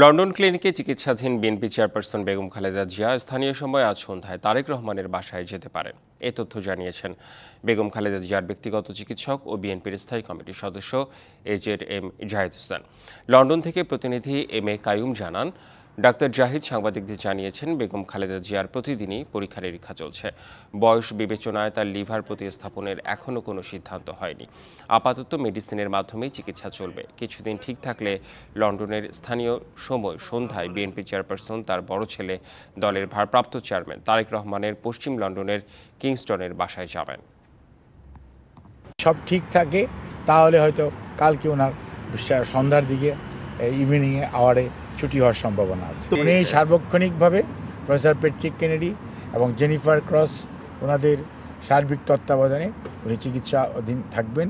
London ক্লিনিকে চিকিৎসাধীন BNP chairperson Begum Khaleda Zia স্থানীয় সময় আজ সন্ধ্যায় তারেক রহমানের বাসায় যেতে পারেন। এ তথ্য জানিয়েছেন বেগম খালেদা জিয়ার ব্যক্তিগত চিকিৎসক ও বিএনপির স্থায়ী কমিটির সদস্য এজেড জাহিদ হোসেন। লন্ডন থেকে প্রতিনিধি এম এ কাইয়ুম জানান, ডাক্তার জাহিদ সাংবাদিকদের জানিয়েছেন, বেগম খালেদা জিয়ার প্রতিদিনই পরীক্ষা নিরীক্ষা চলছে। বয়স বিবেচনায় তার লিভার প্রতিস্থাপনের এখনও কোনো সিদ্ধান্ত হয়নি। আপাতত মেডিসিনের মাধ্যমেই চিকিৎসা চলবে। কিছুদিন ঠিক থাকলে লন্ডনের স্থানীয় সময় সন্ধ্যায় বিএনপি চেয়ারপারসন তার বড় ছেলে দলের ভারপ্রাপ্ত চেয়ারম্যান তারেক রহমানের পশ্চিম লন্ডনের কিংস্টনের বাসায় যাবেন। সব ঠিক থাকে তাহলে হয়তো কালকে ওনার সন্ধ্যার দিকে ইভিনিংয়ে আওয়ারে ছুটি হওয়ার সম্ভাবনা আছে। উনি সার্বক্ষণিকভাবে প্রফেসর প্যাট্রিক কেনেডি এবং জেনিফার ক্রস ওনাদের সার্বিক তত্ত্বাবধানে উনি চিকিৎসা অধীন থাকবেন।